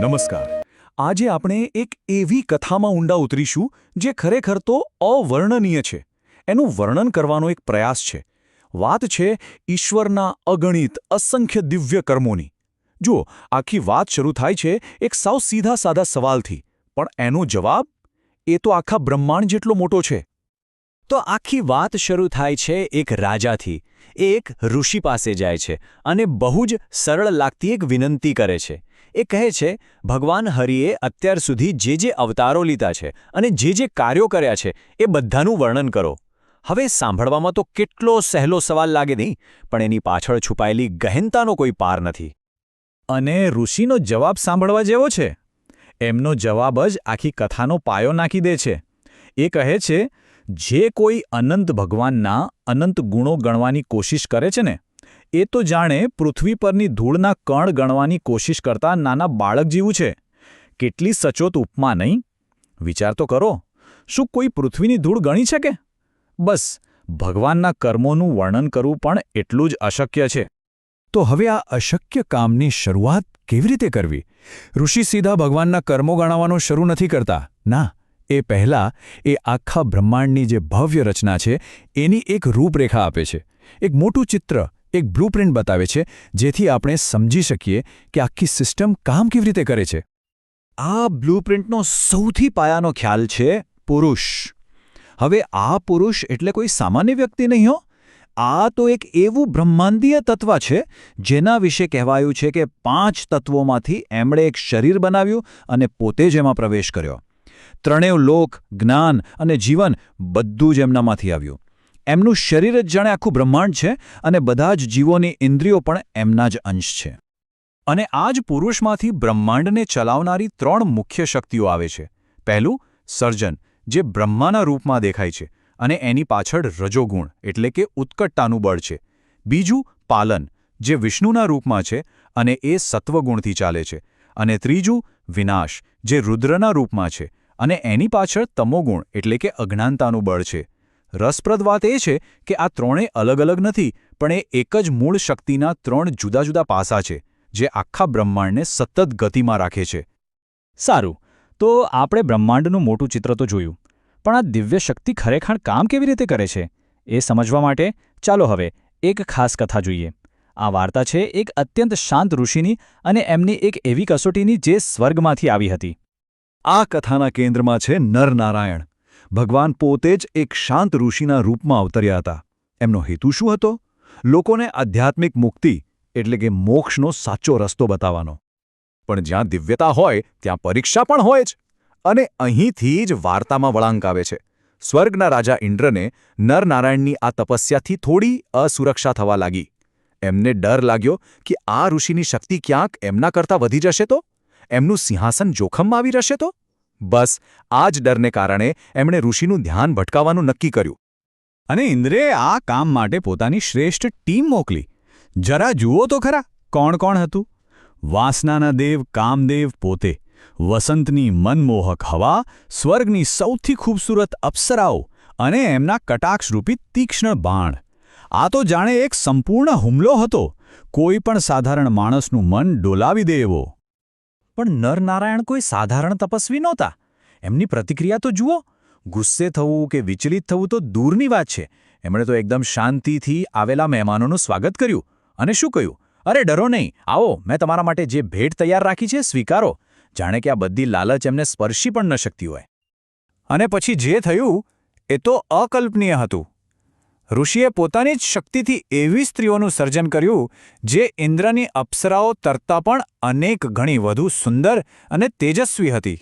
નમસ્કાર. આજે આપણે એક એવી કથામાં ઊંડા ઉતરીશું જે ખરેખર તો અવર્ણનીય છે. એનું વર્ણન કરવાનો એક પ્રયાસ છે. વાત છે ઈશ્વરના અગણિત અસંખ્ય દિવ્ય કર્મોની. જુઓ, આખી વાત શરૂ થાય છે એક સાવ સીધા સાદા સવાલથી, પણ એનો જવાબ એ તો આખા બ્રહ્માંડ જેટલો મોટો છે. તો આખી વાત શરૂ થાય છે એક રાજાથી. એ એક ઋષિ પાસે જાય છે અને બહુ જ સરળ લાગતી એક વિનંતી કરે છે. એ કહે છે, ભગવાન હરિએ અત્યાર સુધી જે અવતારો લીધા છે અને જે કાર્યો કર્યા છે એ બધાનું વર્ણન કરો. હવે સાંભળવામાં તો કેટલો સહેલો સવાલ લાગે નહીં, પણ એની પાછળ છુપાયેલી ગહેનતાનો કોઈ પાર નથી. અને ઋષિનો જવાબ સાંભળવા જેવો છે. એમનો જવાબ જ આખી કથાનો પાયો નાખી દે છે. એ કહે છે, જે કોઈ અનંત ભગવાનના અનંત ગુણો ગણવાની કોશિશ કરે છે ને, એ તો જાણે પૃથ્વી પરની ધૂળના કણ ગણવાની કોશિશ કરતા નાના બાળક જેવું છે. કેટલી સચોટ ઉપમા નહીં? વિચાર તો કરો, શું કોઈ પૃથ્વીની ધૂળ ગણી શકે? બસ, ભગવાનના કર્મોનું વર્ણન કરવું પણ એટલું જ અશક્ય છે. તો હવે આ અશક્ય કામની શરૂઆત કેવી રીતે કરવી? ઋષિ સીધા ભગવાનના કર્મો ગણાવવાનું શરૂ નથી કરતા. ના, એ પહેલાં એ આખા બ્રહ્માંડની જે ભવ્ય રચના છે એની એક રૂપરેખા આપે છે. એક મોટું ચિત્ર, એક બ્લુપ્રિન્ટ બતાવે છે, જેથી આપણે સમજી શકીએ કે આખી સિસ્ટમ કામ કેવી રીતે કરે છે. આ બ્લુપ્રિન્ટનો સૌથી પાયાનો ખ્યાલ છે પુરુષ. હવે આ પુરુષ એટલે કોઈ સામાન્ય વ્યક્તિ નહીં હો. આ તો એક એવું બ્રહ્માંડીય તત્વ છે જેના વિશે કહેવાયું છે કે 5 તત્વોમાંથી એમણે એક શરીર બનાવ્યું અને પોતે જ એમાં પ્રવેશ કર્યો. ત્રણેય લોક, જ્ઞાન અને જીવન બધું જ એમનામાંથી આવ્યું. એમનું શરીર જ જાણે આખું બ્રહ્માંડ છે અને બધા જ જીવોની ઇન્દ્રિયો પણ એમના જ અંશ છે. અને આ જ પુરુષમાંથી બ્રહ્માંડને ચલાવનારી 3 મુખ્ય શક્તિઓ આવે છે. પહેલું, સર્જન, જે બ્રહ્માના રૂપમાં દેખાય છે અને એની પાછળ રજોગુણ એટલે કે ઉત્કટતાનું બળ છે. બીજું, પાલન, જે વિષ્ણુના રૂપમાં છે અને એ સત્વગુણથી ચાલે છે. અને ત્રીજું, વિનાશ, જે રુદ્રના રૂપમાં છે અને એની પાછળ તમોગુણ એટલે કે અજ્ઞાનતાનું બળ છે. રસપ્રદ વાત એ છે કે આ ત્રણેય અલગ અલગ નથી, પણ એ એક જ મૂળ શક્તિના 3 જુદા જુદા પાસા છે જે આખા બ્રહ્માંડને સતત ગતિમાં રાખે છે. સારું, તો આપણે બ્રહ્માંડનું મોટું ચિત્ર તો જોયું, પણ આ દિવ્ય શક્તિ ખરેખર કામ કેવી રીતે કરે છે એ સમજવા માટે ચાલો હવે એક ખાસ કથા જોઈએ. આ વાર્તા છે એક અત્યંત શાંત ઋષિની અને એમની એક એવી કસોટીની જે સ્વર્ગમાંથી આવી હતી. આ કથાના કેન્દ્રમાં છે નરનારાયણ. ભગવાન પોતે જ એક શાંત ઋષિના રૂપમાં અવતર્યા હતા. એમનો હેતુ શું હતો? લોકોને આધ્યાત્મિક મુક્તિ એટલે કે મોક્ષનો સાચો રસ્તો બતાવવાનો. પણ જ્યાં દિવ્યતા હોય ત્યાં પરીક્ષા પણ હોય જ. અને અહીંથી જ વાર્તામાં વળાંક આવે છે. સ્વર્ગના રાજા ઇન્દ્રને નરનારાયણની આ તપસ્યાથી થોડી અસુરક્ષા થવા લાગી. એમને ડર લાગ્યો કે આ ઋષિની શક્તિ ક્યાંક એમના કરતાં વધી જશે તો? એમનું સિંહાસન જોખમમાં આવી રહેશે તો? બસ આ જ ડરને કારણે એમણે ઋષિનું ધ્યાન ભટકાવવાનું નક્કી કર્યું. અને ઇન્દ્રે આ કામ માટે પોતાની શ્રેષ્ઠ ટીમ મોકલી. જરા જુઓ તો ખરા કોણ કોણ હતું. વાસનાના દેવ કામદેવ પોતે, વસંતની મનમોહક હવા, સ્વર્ગની સૌથી ખૂબસૂરત અપ્સરાઓ અને એમના કટાક્ષરૂપી તીક્ષ્ણ બાણ. આ તો જાણે એક સંપૂર્ણ હુમલો હતો, કોઈ પણ સાધારણ માણસનું મન ડોલાવી દે એવો. પણ નરનારાયણ કોઈ સાધારણ તપસ્વી નહોતા. એમની પ્રતિક્રિયા તો જુઓ. ગુસ્સે થવું કે વિચલિત થવું તો દૂરની વાત છે. એમણે તો એકદમ શાંતિથી આવેલા મહેમાનોનું સ્વાગત કર્યું અને શું કહ્યું? અરે ડરો નહીં, આવો, મેં તમારા માટે જે ભેટ તૈયાર રાખી છે સ્વીકારો. જાણે કે આ બધી લાલચ એમને સ્પર્શી પણ ન શકતી હોય. અને પછી જે થયું એ તો અકલ્પનીય હતું. ઋષિએ પોતાની જ શક્તિથી એવી સ્ત્રીઓનું સર્જન કર્યું જે ઇન્દ્રની અપ્સરાઓ કરતાં પણ અનેક ગણી વધુ સુંદર અને તેજસ્વી હતી.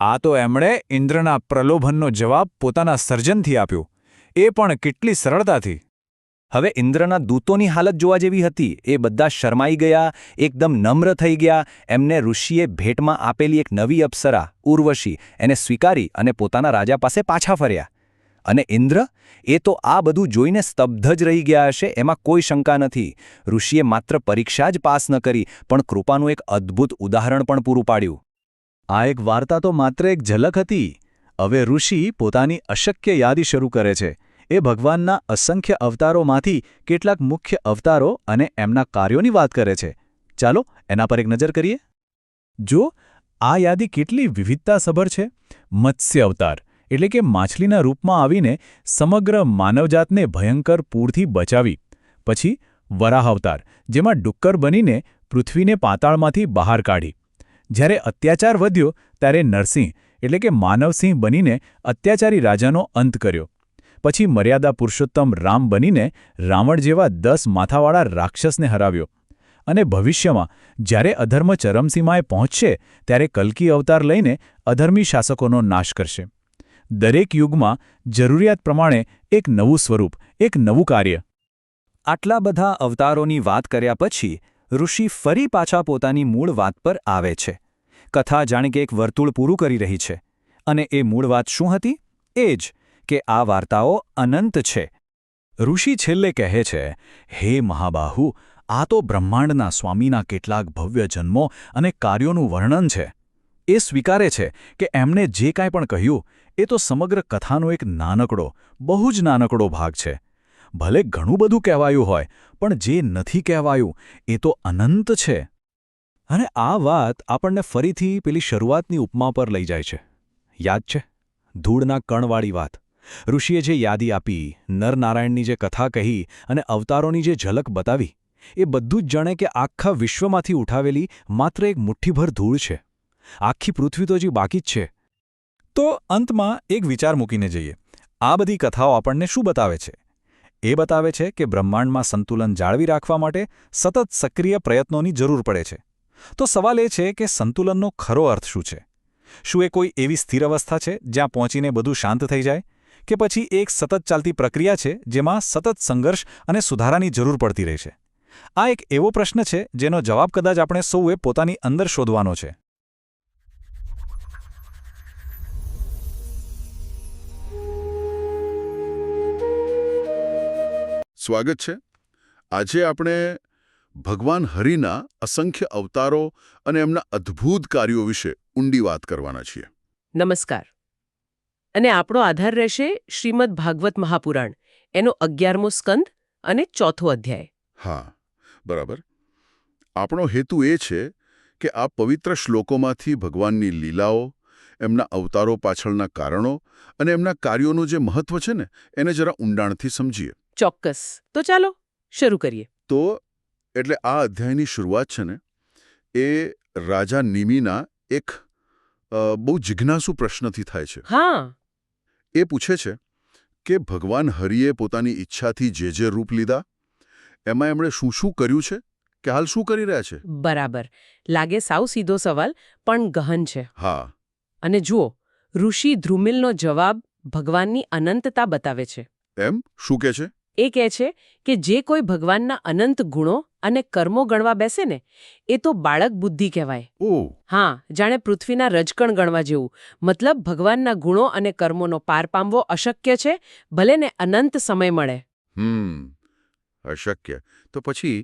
આ તો એમણે ઇન્દ્રના પ્રલોભનનો જવાબ પોતાના સર્જનથી આપ્યો, એ પણ કેટલી સરળતાથી. હવે ઇન્દ્રના દૂતોની હાલત જોવા જેવી હતી. એ બધા શરમાઈ ગયા, એકદમ નમ્ર થઈ ગયા. એમને ઋષિએ ભેટમાં આપેલી એક નવી અપ્સરા ઉર્વશી એને સ્વીકારી અને પોતાના રાજા પાસે પાછા ફર્યા. અને ઇન્દ્ર, એ તો આ બધું જોઈને સ્તબ્ધ જ રહી ગયા હશે, એમાં કોઈ શંકા નથી. ઋષિએ માત્ર પરીક્ષા જ પાસ ન કરી, પણ કૃપાનું એક અદ્ભુત ઉદાહરણ પણ પૂરું પાડ્યું. આ એક વાર્તા તો માત્ર એક ઝલક હતી. હવે ઋષિ પોતાની અશક્ય યાદી શરૂ કરે છે. એ ભગવાનના અસંખ્ય અવતારોમાંથી કેટલાક મુખ્ય અવતારો અને એમના કાર્યોની વાત કરે છે. ચાલો એના પર એક નજર કરીએ. જો આ યાદી કેટલી વિવિધતાસભર છે. મત્સ્ય અવતાર એટલે કે માછલીના રૂપમાં આવીને સમગ્ર માનવજાતને ભયંકર પૂરથી બચાવી. પછી વરાહ અવતાર જેમાં ડુક્કર બનીને પૃથ્વીને પાતાળમાંથી બહાર કાઢી. જ્યારે અત્યાચાર વધ્યો ત્યારે નરસિંહ એટલે કે માનવસિંહ બનીને અત્યાચારી રાજાનો અંત કર્યો. પછી મર્યાદા પુરુષોત્તમ રામ બનીને રાવણ જેવા 10 માથાવાળા રાક્ષસને હરાવ્યો. અને ભવિષ્યમાં જ્યારે અધર્મ ચરમસીમાએ પહોંચશે ત્યારે કલ્કી અવતાર લઈને અધર્મી શાસકોનો નાશ કરશે. દરેક યુગમાં જરૂરિયાત પ્રમાણે એક નવું સ્વરૂપ, એક નવું કાર્ય. આટલા બધા અવતારોની વાત કર્યા પછી ઋષિ ફરી પાછા પોતાની મૂળ વાત પર આવે છે. કથા જાણે કે એક વર્તુળ પૂરું કરી રહી છે. અને એ મૂળ વાત શું હતી? એ જ કે આ વાર્તાઓ અનંત છે. ઋષિ છેલ્લે કહે છે, હે મહાબાહુ, આ તો બ્રહ્માંડના સ્વામીના કેટલાક ભવ્ય જન્મો અને કાર્યોનું વર્ણન છે. એ સ્વીકારે છે કે એમણે જે કાંઈ પણ કહ્યું એ તો સમગ્ર કથાનો એક નાનકડો, બહુ જ નાનકડો ભાગ છે. ભલે ઘણું બધું કહેવાયું હોય, પણ જે નથી કહેવાયું એ તો અનંત છે. અને આ વાત આપણને ફરીથી પેલી શરૂઆતની ઉપમા પર લઈ જાય છે. યાદ છે? ધૂળના કણવાળી વાત. ઋષિએ જે યાદી આપી, નરનારાયણની જે કથા કહી અને અવતારોની જે ઝલક બતાવી, એ બધું જ જાણે કે આખા વિશ્વમાંથી ઉઠાવેલી માત્ર એક મુઠ્ઠીભર ધૂળ છે. આખી પૃથ્વી તો હજી બાકી જ છે. તો અંતમાં એક વિચાર મૂકીને જઈએ. આ બધી કથાઓ આપણને શું બતાવે છે? એ બતાવે છે કે બ્રહ્માંડમાં સંતુલન જાળવી રાખવા માટે સતત સક્રિય પ્રયત્નોની જરૂર પડે છે. તો સવાલ એ છે કે સંતુલનનો ખરો અર્થ શું છે? શું એ કોઈ એવી સ્થિર અવસ્થા છે જ્યાં પહોંચીને બધું શાંત થઈ જાય? કે પછી એક સતત ચાલતી પ્રક્રિયા છે જેમાં સતત સંઘર્ષ અને સુધારાની જરૂર પડતી રહે છે? આ એક એવો પ્રશ્ન છે જેનો જવાબ કદાચ આપણે સૌએ પોતાની અંદર શોધવાનો છે. સ્વાગત છે. આજે આપણે ભગવાન હરિના અસંખ્ય અવતારો અને એમના અદ્ભુત કાર્યો વિશે ઊંડી વાત કરવાના છીએ. નમસ્કાર. અને આપણો આધાર રહેશે શ્રીમદ ભાગવત મહાપુરાણ, એનો 11મો સ્કંદ અને 4થો અધ્યાય. હા, બરાબર. આપણો હેતુ એ છે કે આ પવિત્ર શ્લોકોમાંથી ભગવાનની લીલાઓ, એમના અવતારો પાછળના કારણો અને એમના કાર્યોનું જે મહત્વ છે ને એને જરા ઊંડાણથી સમજીએ. ચોક્કસ. તો ચાલો શરૂ કરીએ. તો એટલે આ અધ્યાયની શરૂઆત છે ને એ રાજા નિમિના એક બહુ જિજ્ઞાસુ પ્રશ્નથી થાય છે. હા. એ પૂછે છે કે ભગવાન હરિએ પોતાની ઈચ્છાથી જે રૂપ લીધા એમાં એમણે શું શું કર્યું છે કે હાલ શું કરી રહ્યા છે? બરાબર. લાગે સાવ સીધો સવાલ, પણ ગહન છે. હા. અને જુઓ, ઋષિ ધ્રુમિલનો જવાબ ભગવાનની અનંતતા બતાવે છે. એમ? શું કહે છે? એ કહે છે કે જે કોઈ ભગવાનના અનંત ગુણો અને કર્મો ગણવા બેસે ને એ તો બાળક બુદ્ધિ કહેવાય. ઓહ. હા, જાણે પૃથ્વીના રજકણ ગણવા જેવું. મતલબ ભગવાનના ગુણો અને કર્મોનો પાર પામવો અશક્ય છે, ભલે ને અનંત સમય મળે. અશક્ય. તો પછી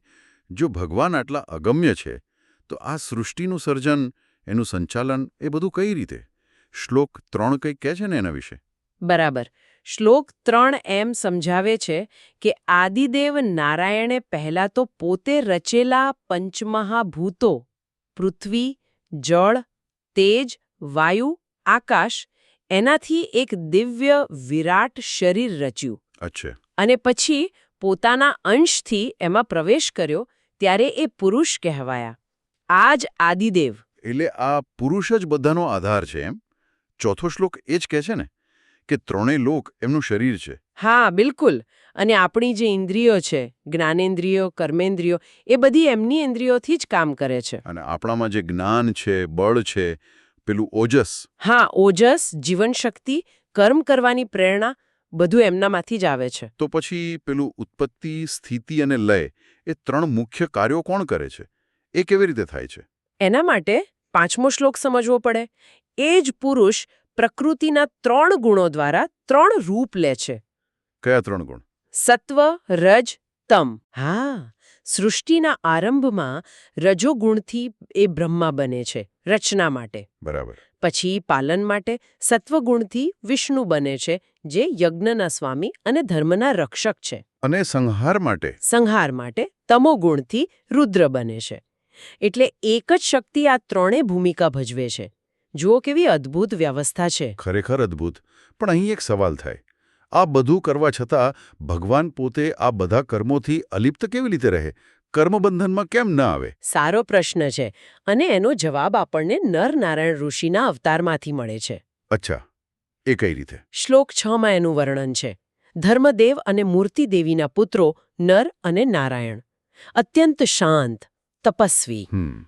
જો ભગવાન આટલા અગમ્ય છે તો આ સૃષ્ટિનું સર્જન, એનું સંચાલન એ બધું કઈ રીતે? શ્લોક 3 કંઈક કહે છે ને એના વિશે? બરાબર. શ્લોક 3 એમ સમજાવે છે કે આદિદેવ નારાયણે પહેલા તો પોતે રચેલા પંચમહાભૂતો પૃથ્વી, જળ, તેજ, વાયુ, આકાશ એનાથી એક દિવ્ય વિરાટ શરીર રચ્યું. અચ્છા. અને પછી પોતાના અંશથી એમાં પ્રવેશ કર્યો ત્યારે એ પુરુષ કહેવાયા. આ જ આદિદેવ. એટલે આ પુરુષ જ બધાનો આધાર છે એમ? ચોથો શ્લોક એ જ કહે છે ને કે ત્રણેય લોક એમનું શરીર છે. હા, બિલકુલ. અને આપણી જે ઇન્દ્રિયો છે, જ્ઞાનેન્દ્રિયો, કર્મેન્દ્રિયો, એ બધી એમની ઇન્દ્રિયોથી જ કામ કરે છે. અને આપણામાં જે જ્ઞાન છે, બળ છે, પેલું ઓજસ. હા, ઓજસ, જીવનશક્તિ, કર્મ કરવાની પ્રેરણા, બધું એમનામાંથી જ આવે છે. તો પછી પેલું ઉત્પત્તિ, સ્થિતિ અને લય એ 3 મુખ્ય કાર્યો કોણ કરે છે? એ કેવી રીતે થાય છે? એના માટે 5મો શ્લોક સમજવો પડે. એ જ પુરુષ પ્રકૃતિના 3 ગુણો દ્વારા 3 રૂપ લે છે. કયા 3 ગુણ? સત્વ, રજ, તમ. હા, સૃષ્ટિના આરંભમાં રજોગુણથી એ બ્રહ્મા બને છે, રચના માટે. બરાબર. પછી પાલન માટે સત્વગુણથી વિષ્ણુ બને છે, જે યજ્ઞના સ્વામી અને ધર્મના રક્ષક છે. અને સંહાર માટે? સંહાર માટે તમોગુણથી રુદ્ર બને છે. એટલે એક જ શક્તિ આ ત્રણેય ભૂમિકા ભજવે છે. જુઓ કેવી અદ્ભુત વ્યવસ્થા છે. ખરેખર અદ્ભુત. પણ અહીં એક સવાલ થાય, આ બધું કરવા છતાં ભગવાન પોતે આ બધા કર્મોથી અલિપ્ત કેવી રીતે રહે? કર્મબંધનમાં કેમ ન આવે? સારો પ્રશ્ન છે અને એનો જવાબ આપણને નરનારાયણ ઋષિના અવતારમાંથી મળે છે. અચ્છા, એ કઈ રીતે? શ્લોક 6 માં એનું વર્ણન છે. ધર્મદેવ અને મૂર્તિદેવીના પુત્રો નર અને નારાયણ અત્યંત શાંત, તપસ્વી.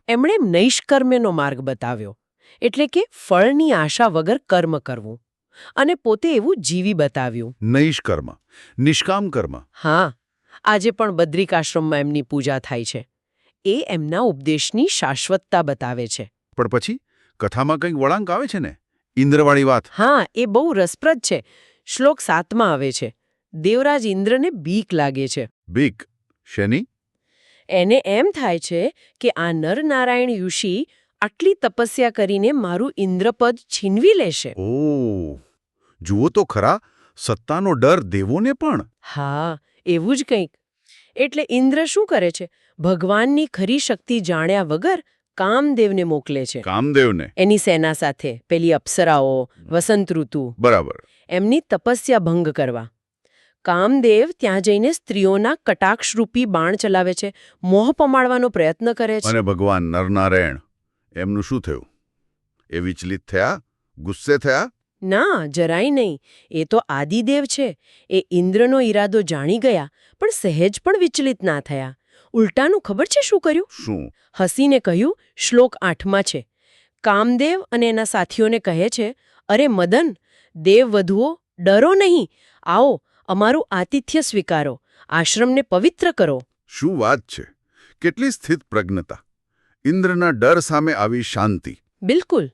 એમણે નૈષ્કર્મ્યનો માર્ગ બતાવ્યો, એટલે કે ફળની આશા વગર કર્મ કરવું, અને પોતે એવું જીવી બતાવ્યું. નૈષ્કર્મ, નિષ્કામ કર્મ. હા, આજે પણ બદ્રિકાશ્રમમાં એમની પૂજા થાય છે. એ એમના ઉપદેશની શાશ્વતતા બતાવે છે. પણ પછી કથામાં કંઈક વળાંક આવે છે ને, ઇન્દ્રવાળી વાત. હા, એ બહુ રસપ્રદ છે. શ્લોક 7 માં આવે છે, દેવરાજ ઇન્દ્રને બીક લાગે છે. બીક શેની? એને એમ થાય છે કે આ નરનારાયણ ઋષિ આટલી તપસ્યા કરીને મારું ઇન્દ્રપદ છીનવી લેશે. ઓહ, જુઓ તો ખરા, સત્તાનો ડર દેવોને પણ. હા, એવું જ કંઈક. એટલે ઇન્દ્ર શું કરે છે? ભગવાનની ખરી શક્તિ જાણ્યા વગર કામદેવને મોકલે છે. કામદેવને? એની સેના સાથે પેલી અપ્સરાઓ, વસંત ઋતુ, બરાબર. એમની તપસ્યા ભંગ કરવા. કામદેવ ત્યાં જઈને સ્ત્રીઓના કટાક્ષરૂપી બાણ ચલાવે છે, મોહ પમાડવાનો પ્રયત્ન કરે છે. અને ભગવાન નરનારાયણ એમનું શું થયું? એ વિચલિત થયા? ગુસ્સે થયા? ના, જરાય નહીં. એ તો આદિદેવ છે. એ ઇન્દ્રનો ઈરાદો જાણી ગયા, પણ સહેજ પણ વિચલિત ના થયા. ઉલટાનું ખબર છે શું કર્યું? શું? હસીને કહ્યું, શ્લોક 8 માં છે, કામદેવ અને એના સાથીઓને કહે છે, અરે મદન, દેવવધુઓ, ડરો નહીં, આવો, અમારું આતિથ્ય સ્વીકારો, આશ્રમને પવિત્ર કરો. શું વાત છે! કેટલી સ્થિત પ્રજ્ઞતા! ઇન્દ્રના ડર સામે આવી શાંતિ. બિલકુલ.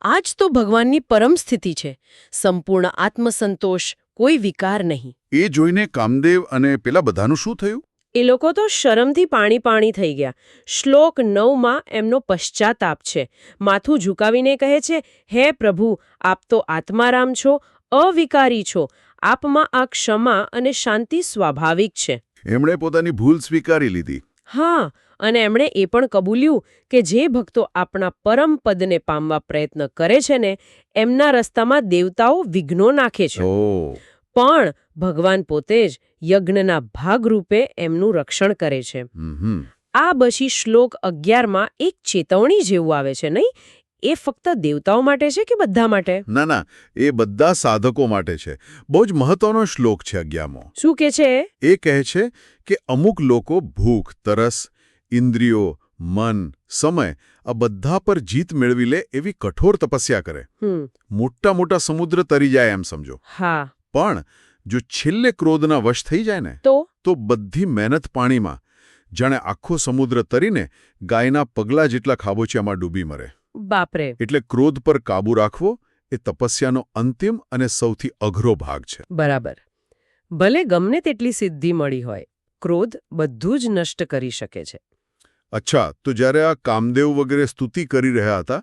આ જ તો ભગવાનની પરમ સ્થિતિ છે. સંપૂર્ણ આત્મસંતોષ, કોઈ વિકાર નહીં. એ જોઈને કામદેવ અને પેલા બધાનું શું થયું? એ લોકો તો શરમથી પાણી થઈ ગયા. શ્લોક 9 માં એમનો પશ્ચાતાપ છે. માથું ઝુકાવીને કહે છે, હે પ્રભુ, આપ તો આત્મારામ છો, અવિકારી છો. આપમાં આ ક્ષમા અને શાંતિ સ્વાભાવિક છે. એમણે પોતાની ભૂલ સ્વીકારી લીધી. હા, અને એમણે એ પણ કબૂલ્યું કે જે ભક્તો આપણા પરમ પદને પામવા પ્રયત્ન કરે છે ને, એમના રસ્તામાં દેવતાઓ વિઘ્નો નાખે છે. ઓહ, પણ ભગવાન પોતે જ યજ્ઞના ભાગરૂપે એમનું રક્ષણ કરે છે. આ પછી શ્લોક 11 માં એક ચેતવણી જેવું આવે છે, નહીં? એ ફક્ત દેવતાઓ માટે છે કે બધા માટે? ના, એ બધા સાધકો માટે છે. બહુ જ મહત્વનો શ્લોક છે 11મો. શું કે છે? એ કહે છે કે અમુક લોકો ભૂખ, તરસ, ઇન્દ્રિયો, મન, સમય આ બધા પર જીત મેળવી લે એવી કઠોર તપસ્યા કરે. મોટા મોટા સમુદ્ર તરી જાય એમ સમજો. હા. પણ જો છેલ્લે ક્રોધના વશ થઈ જાય ને, તો બધી મહેનત પાણીમાં, જાણે આખો સમુદ્ર તરીને ગાયના પગલા જેટલા ખાબોચિયામાં ડૂબી મરે. બાપરે. એટલે ક્રોધ પર કાબૂ રાખવો એ તપસ્યાનો અંતિમ અને સૌથી અઘરો ભાગ છે. બરાબર. ભલે ગમને તેટલી સિદ્ધિ મળી હોય, ક્રોધ બધું જ નષ્ટ કરી શકે છે. અચ્છા, તો જ્યારે આ કામદેવ વગેરે સ્તુતિ કરી રહ્યા હતા,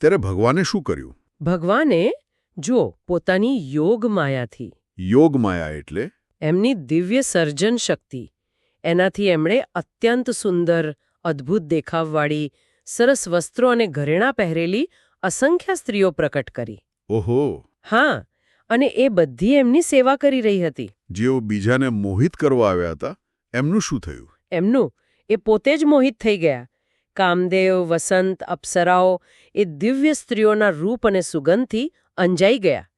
ત્યારે ભગવાને શું કર્યું? ભગવાને, જો, પોતાની યોગ માયાથી. યોગ માયા એટલે? એમની દિવ્ય સર્જન શક્તિ. એનાથી એમણે અત્યંત સુંદર, અદ્ભુત દેખાવવાળી, સરસ વસ્ત્રો અને ઘરેણાં પહેરેલી અસંખ્ય સ્ત્રીઓ પ્રકટ કરી. ઓહો! હા, અને એ બધી એમની સેવા કરી રહી હતી. જેઓ બીજાને મોહિત કરવા આવ્યા હતા, એમનું શું થયું? એમનું, એ પોતે જ મોહિત થઈ ગયા. કામદેવ, વસંત, અપ્સરાઓ એ દિવ્ય સ્ત્રીઓના રૂપ અને સુગંધથી અંજાઈ ગયા.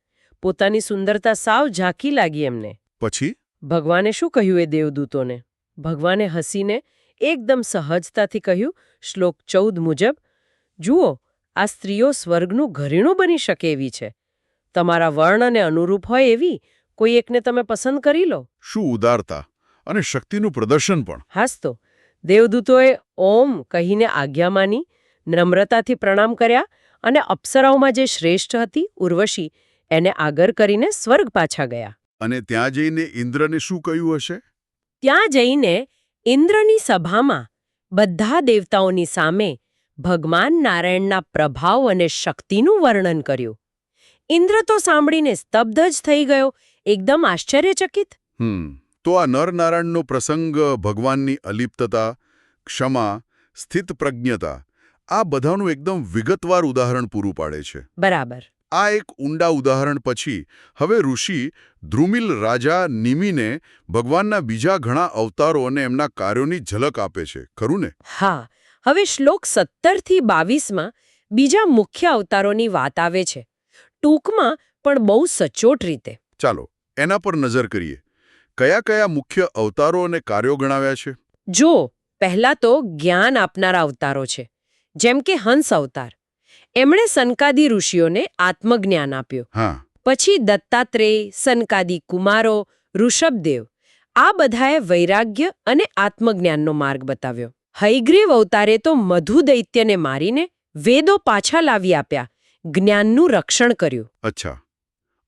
પોતાની સુંદરતા સાવ ઝાંખી લાગી એમને. પછી? ભગવાને શું કહ્યું એ દેવદૂતોને? ભગવાને હસીને એકદમ સહજતાથી કહ્યું, શ્લોક 14 મુજબ, જુઓ, આ સ્ત્રીઓ સ્વર્ગનું ઘરેણું બની શકે એવી છે. તમારા વર્ણને અનુરૂપ હોય એવી કોઈ એકને તમે પસંદ કરી લો. શું ઉદારતા અને શક્તિનું પ્રદર્શન પણ! હાસ તો. દેવદૂતોએ ઓમ કહીને આજ્ઞા માની, નમ્રતાથી પ્રણામ કર્યા અને અપ્સરાઓમાં જે શ્રેષ્ઠ હતી, ઉર્વશી, એને આગળ કરીને સ્વર્ગ પાછા ગયા. અને ત્યાં જઈને ઇન્દ્રને શું કહ્યું હશે? ત્યાં જઈને ઇન્દ્રની સભામાં બધા દેવતાઓની સામે ભગવાન નારાયણના પ્રભાવ અને શક્તિનું વર્ણન કર્યું. ઇન્દ્ર તો સાંભળીને સ્તબ્ધ જ થઈ ગયો, એકદમ આશ્ચર્યચકિત. તો આ નરનારાયણનો પ્રસંગ ભગવાનની અલિપ્તતા, ક્ષમા, સ્થિતપ્રજ્ઞતા આ બધાનું એકદમ વિગતવાર ઉદાહરણ પૂરું પાડે છે. બરાબર. આ એક ઊંડા ઉદાહરણ પછી હવે ઋષિ દ્રુમિલ રાજા નિમિને ભગવાનના બીજા ઘણા અવતારો અને એમના કાર્યોની ઝલક આપે છે, ખરું ને? હા, હવે શ્લોક 17થી 22માં બીજા મુખ્ય અવતારોની વાત આવે છે. ટૂંકમાં પણ બહુ સચોટ રીતે. ચાલો એના પર નજર કરીએ. કયા કયા મુખ્ય અવતારો અને કાર્યો ગણાવ્યા છે? જો પહેલા તો જ્ઞાન આપનારા અવતારો છે, જેમ કે હંસ અવતાર. એમણે સનકાદી ઋષિઓને આત્મજ્ઞાન આપ્યું. હા. પછી દત્તાત્રેય, સનકાદી કુમારો, ઋષભદેવ આ બધાએ વૈરાગ્ય અને આત્મજ્ઞાનનો માર્ગ બતાવ્યો. હયગ્રીવ અવતારે તો મધુ દૈત્યને મારીને વેદો પાછા લાવી આપ્યા, જ્ઞાનનું રક્ષણ કર્યું. અચ્છા.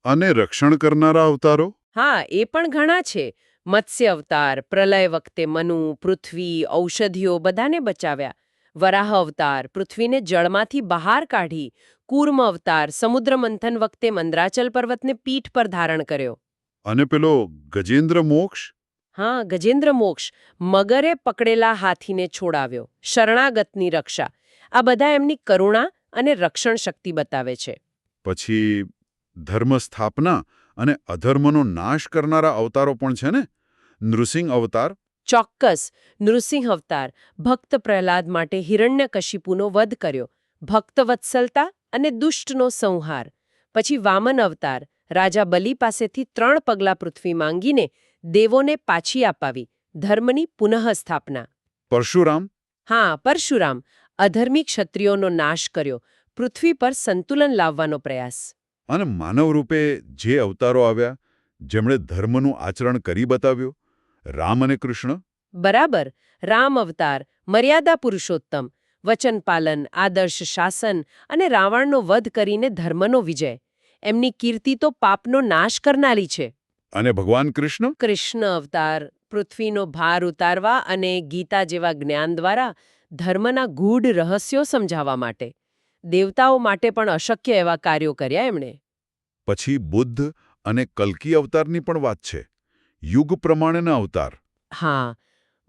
અને રક્ષણ કરનારા અવતારો? હા, એ પણ ઘણા છે. મત્સ્ય અવતાર, પ્રલય વખતે મનુ, પૃથ્વી, ઔષધિઓ બધાને બચાવ્યા. વરાહ અવતાર, પૃથ્વીને જળમાંથી બહાર કાઢી. કૂર્મ અવતાર, સમુદ્ર મંથન વખતે મંદરાચલ પર્વતને પીઠ પર ધારણ કર્યો. અને પેલો ગજેન્દ્ર મોક્ષ? હા, ગજેન્દ્ર મોક્ષ, મગરે પકડેલા હાથીને છોડાવ્યો. શરણાગતની રક્ષા. આ બધા એમની કરુણા અને રક્ષણ શક્તિ બતાવે છે. પછી ધર્મ સ્થાપના અને અધર્મનો નાશ કરનારા અવતારો પણ છે ને? નૃસિંહ અવતાર? ચોક્કસ. નૃસિંહ અવતાર ભક્ત પ્રહલાદ માટે હિરણ્યકશિપુનો વધ કર્યો. ભક્તવત્સલતા અને દુષ્ટનો સંહાર. પછી વામન અવતાર રાજા બલિ પાસેથી 3 પગલા પૃથ્વી માંગીને દેવોને પાછી અપાવી. ધર્મની પુનઃસ્થાપના. પરશુરામ? હા, પરશુરામ અધર્મી ક્ષત્રિયોનો નાશ કર્યો. પૃથ્વી પર સંતુલન લાવવાનો પ્રયાસ. અને માનવ રૂપે જે અવતારો આવ્યા જેમણે ધર્મનું આચરણ કરી બતાવ્યું, રામ અને કૃષ્ણ? બરાબર. રામ અવતાર મર્યાદા પુરુષોત્તમ, વચન પાલન, આદર્શ શાસન અને રાવણનો વધ કરીને ધર્મનો વિજય. એમની કીર્તિ તો પાપનો નાશ કરનારી છે. અને ભગવાન કૃષ્ણ? કૃષ્ણ અવતાર પૃથ્વીનો ભાર ઉતારવા અને ગીતા જેવા જ્ઞાન દ્વારા ધર્મના ગૂઢ રહસ્યો સમજાવવા માટે. દેવતાઓ માટે પણ અશક્ય એવા કાર્યો કર્યા એમણે. પછી બુદ્ધ અને કલ્કી અવતારની પણ વાત છે. યુગ પ્રમાણેના અવતાર. હા,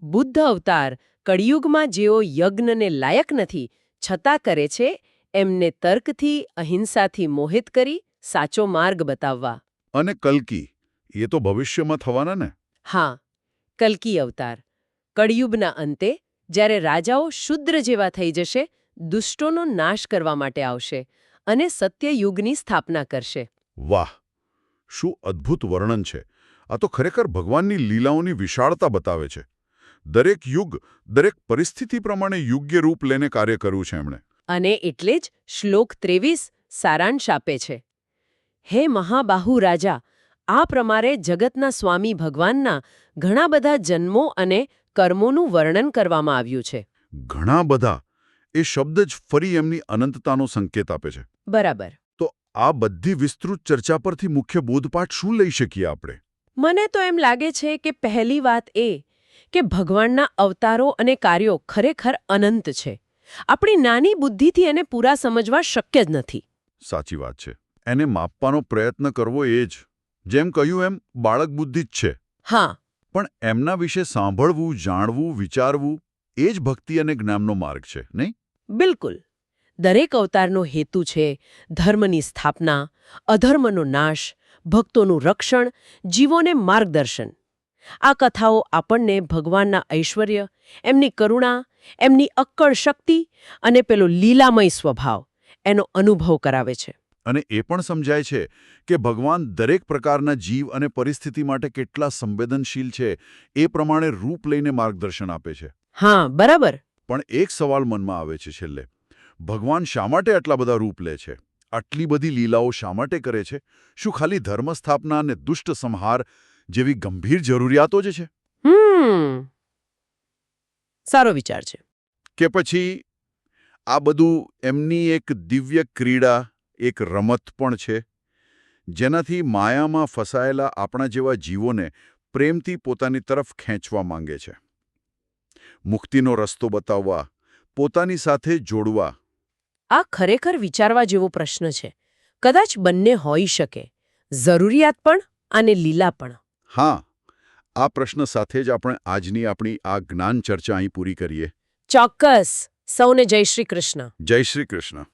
બુદ્ધ અવતાર કળિયુગમાં જેઓ યજ્ઞને લાયક નથી છતાં કરે છે, એમને તર્કથી, અહિંસાથી મોહિત કરી સાચો માર્ગ બતાવવા. અને કલ્કી, એ તો ભવિષ્યમાં થવાના ને? હા, કલ્કી અવતાર કળિયુગના અંતે જ્યારે રાજાઓ શુદ્ર જેવા થઈ જશે, દુષ્ટોનો નાશ કરવા માટે આવશે અને સત્યયુગની સ્થાપના કરશે. વાહ, શું અદ્ભુત વર્ણન છે! આ તો ખરેખર ભગવાનની લીલાઓની વિશાળતા બતાવે છે. દરેક યુગ, દરેક પરિસ્થિતિ પ્રમાણે યોગ્ય રૂપ લઈને કાર્ય કર્યું છે એમણે. અને એટલે જ શ્લોક 23 સારાંશ આપે છે. હે મહાબાહુ રાજા, આ પ્રમાણે જગતના સ્વામી ભગવાનના ઘણા બધા જન્મો અને કર્મોનું વર્ણન કરવામાં આવ્યું છે. ઘણા બધા, એ શબ્દ જ ફરી એમની અનંતતાનો સંકેત આપે છે. બરાબર. તો આ બધી વિસ્તૃત ચર્ચા પરથી મુખ્ય બોધપાઠ શું લઈ શકીએ આપણે? મને તો એમ લાગે છે કે પહેલી વાત એ કે ભગવાનના અવતારો અને કાર્યો ખરેખર અનંત છે. આપણી નાની બુદ્ધિથી એને પૂરા સમજવા શક્ય જ નથી. સાચી વાત છે. એને માપવાનો પ્રયત્ન કરવો એ જ, જેમ કહ્યું એમ, બાળક બુદ્ધિ જ છે. હા. પણ એમના વિશે સાંભળવું, જાણવું, વિચારવું એ જ ભક્તિ અને જ્ઞાનનો માર્ગ છે, નહીં? બિલકુલ. દરેક અવતારનો હેતુ છે ધર્મની સ્થાપના, અધર્મનો નાશ, ભક્તોનું રક્ષણ, જીવોને માર્ગદર્શન. આ કથાઓ આપણને ભગવાનના ઐશ્વર્ય, એમની કરુણા, એમની અક્કડ શક્તિ અને પેલો લીલામય સ્વભાવ એનો અનુભવ કરાવે છે. અને એ પણ સમજાય છે કે ભગવાન દરેક પ્રકારના જીવ અને પરિસ્થિતિ માટે કેટલા સંવેદનશીલ છે, એ પ્રમાણે રૂપ લઈને માર્ગદર્શન આપે છે. હા, બરાબર. પણ એક સવાલ મનમાં આવે છે છેલ્લે. ભગવાન શા માટે આટલા બધા રૂપ લે છે? આટલી બધી લીલાઓ શા માટે કરે છે? શું ખાલી ધર્મ સ્થાપના અને દુષ્ટ સંહાર જેવી ગંભીર જરૂરિયાતો જ છે? સારો વિચાર છે. કે પછી આ બધું એમની એક દિવ્ય ક્રીડા, એક રમત પણ છે, જેનાથી માયામાં ફસાયેલા આપણા જેવા જીવોને પ્રેમથી પોતાની તરફ ખેંચવા માંગે છે, મુક્તિનો રસ્તો બતાવવા, પોતાની સાથે જોડવા? આ ખરેખર વિચારવા જેવો પ્રશ્ન છે. કદાચ બંને હોઈ શકે, જરૂરિયાત પણ અને લીલા પણ. હા, આ પ્રશ્ન સાથે જ આપણે આજની આપણી આ જ્ઞાન ચર્ચા અહીં પૂરી કરીએ. ચોક્કસ. સૌને જય શ્રી કૃષ્ણ. જય શ્રી કૃષ્ણ.